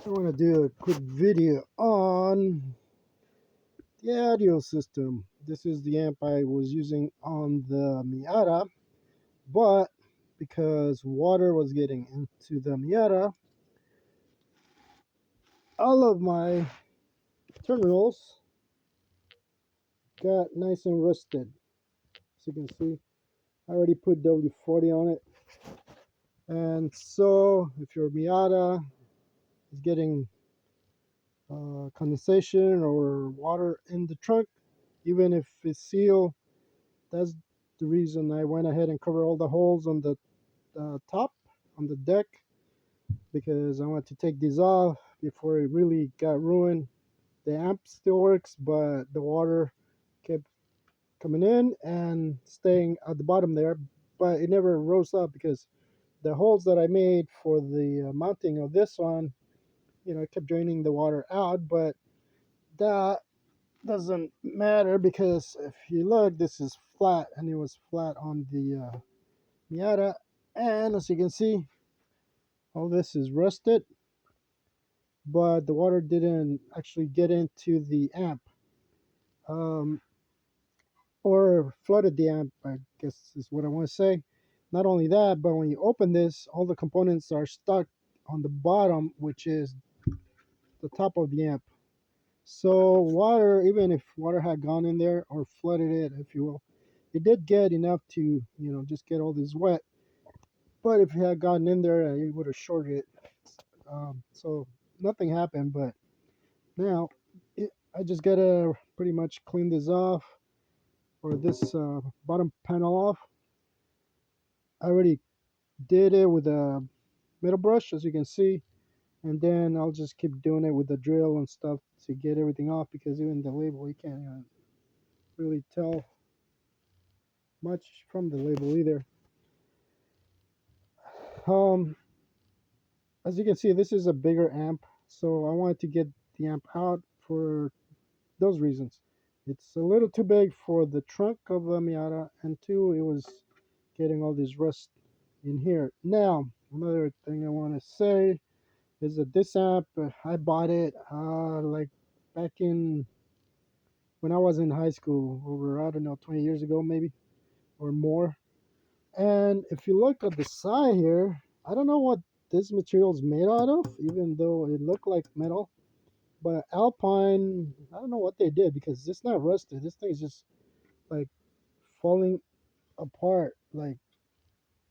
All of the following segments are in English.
I want to do a quick video on the audio system. This is the amp I was using on the Miata, but because water was getting into the Miata, all of my terminals got nice and rusted. As you can see, I already put W40 on it. And so if your Miata is getting condensation or water in the trunk, even if it's sealed, that's the reason I went ahead and covered all the holes on the top, on the deck, because I want to take these off before it really got ruined. The amp still works, but the water kept coming in and staying at the bottom there, but it never rose up because the holes that I made for the mounting of this one, it kept draining the water out, but that doesn't matter because if you look, this is flat and it was flat on the Miata, and as you can see, all this is rusted, but the water didn't actually get into the amp, um, or flooded the amp, I guess is what I want to say. Not only that, but when you open this, all the components are stuck on the bottom, which is the top of the amp. So water, even if water had gone in there or flooded it, if you will, it did get enough to, just get all this wet. But if it had gotten in there, it would have shorted it. So nothing happened, but now I just gotta pretty much clean this off, or this bottom panel off. I already did it with a metal brush, as you can see, and then I'll just keep doing it with the drill and stuff to get everything off, because even the label, you can't even really tell much from the label either. Um, as you can see, this is a bigger amp, so I wanted to get the amp out for those reasons. It's a little too big for the trunk of the Miata, and two, it was getting all this rust in here. Now, another thing I want to say is that this amp, I bought it like back in when I was in high school, over, I don't know, 20 years ago maybe, or more. And if you look at the side here, I don't know what this material is made out of, even though it looked like metal. But Alpine, I don't know what they did, because it's not rusted. This thing is just like falling apart. Like,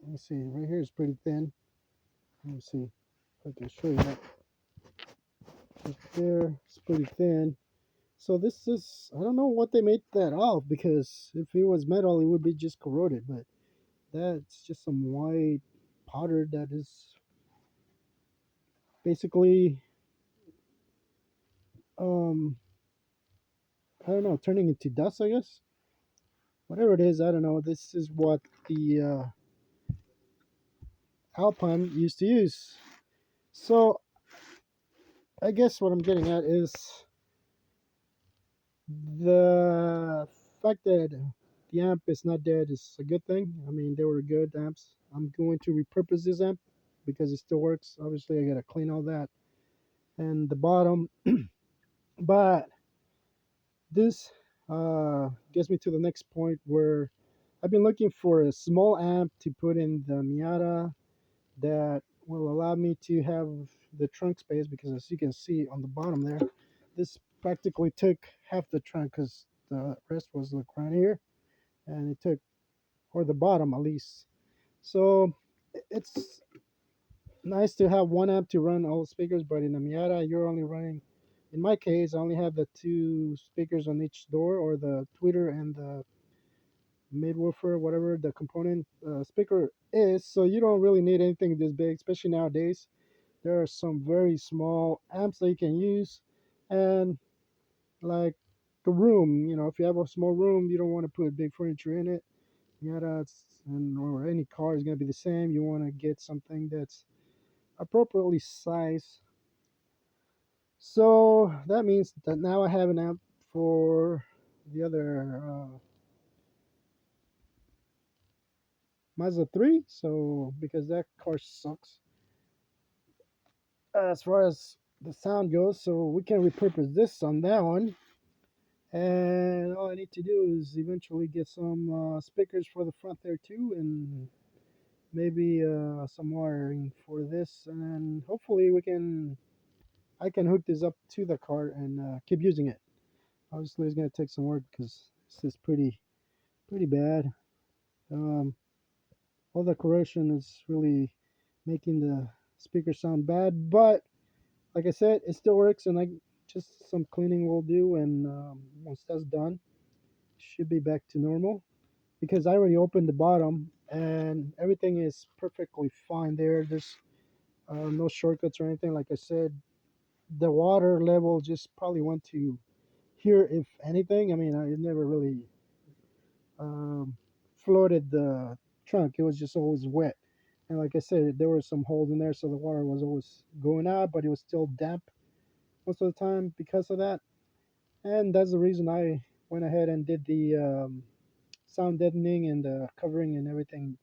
let me see, right here is pretty thin. Let me see if I can show you that. Right there, it's pretty thin. So this is, I don't know what they made that off, because if it was metal, it would be just corroded. But that's just some white powder that is basically, um, I don't know, turning into dust, I guess. Whatever it is, I don't know. This is what the Alpine used to use. So I guess what I'm getting at is the fact that the amp is not dead is a good thing. I mean, they were good amps. I'm going to repurpose this amp because it still works. Obviously, I gotta clean all that and the bottom. But this gets me to the next point, where I've been looking for a small amp to put in the Miata that will allow me to have the trunk space, because as you can see on the bottom there, this practically took half the trunk, because the rest was like right here, and it took, or the bottom at least. So it's nice to have one amp to run all the speakers, but in a Miata you're only running, in my case I only have the two speakers on each door, or the tweeter and the mid woofer, whatever the component speaker is. So you don't really need anything this big, especially nowadays. There are some very small amps that you can use, and like the room, if you have a small room, you don't want to put big furniture in it. Yeah, that's, and or any car is gonna be the same. You want to get something that's appropriately sized. So that means that now I have an amp for the other Mazda 3. So because that car sucks as far as the sound goes, so we can repurpose this on that one. And all I need to do is eventually get some speakers for the front there too, and maybe some wiring for this, and then hopefully I can hook this up to the car and keep using it. Obviously, it's gonna take some work because this is pretty bad. Um, all the corrosion is really making the speaker sound bad, but like I said, it still works, and I just some cleaning will do, and once that's done, should be back to normal. Because I already opened the bottom and everything is perfectly fine there. There's no shortcuts or anything. Like I said, the water level just probably went to here, if anything. I mean, I never really um, flooded the trunk. It was just always wet. And like I said, there were some holes in there, so the water was always going out, but it was still damp most of the time because of that. And that's the reason I went ahead and did the sound deadening and the covering and everything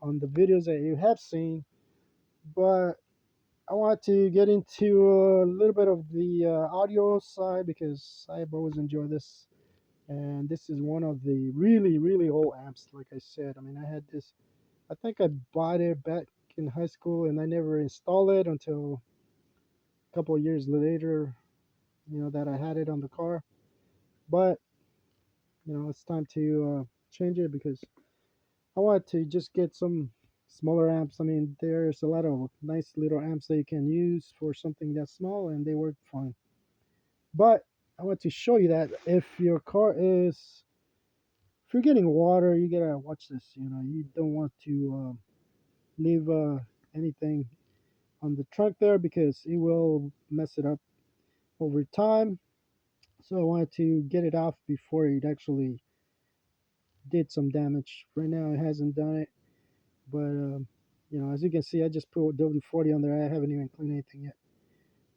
on the videos that you have seen. But I want to get into a little bit of the audio side because I've always enjoyed this. And this is one of the really old amps, like I said. I mean, I had this, I think I bought it back in high school and I never installed it until a couple of years later, that I had it on the car. But, it's time to change it because I want to just get some smaller amps. I mean, there's a lot of nice little amps that you can use for something that small and they work fine. But I want to show you that if your car is, if you're getting water, you gotta watch this. You don't want to leave anything on the trunk there because it will mess it up over time. So I wanted to get it off before it actually did some damage. Right now, it hasn't done it. But as you can see, I just put W40 on there. I haven't even cleaned anything yet.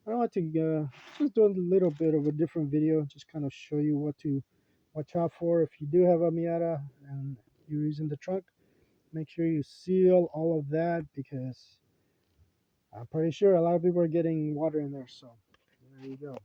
I want to just do a little bit of a different video, just kind of show you what to watch out for if you do have a Miata and you're using the trunk. Make sure you seal all of that because I'm pretty sure a lot of people are getting water in there. So there you go.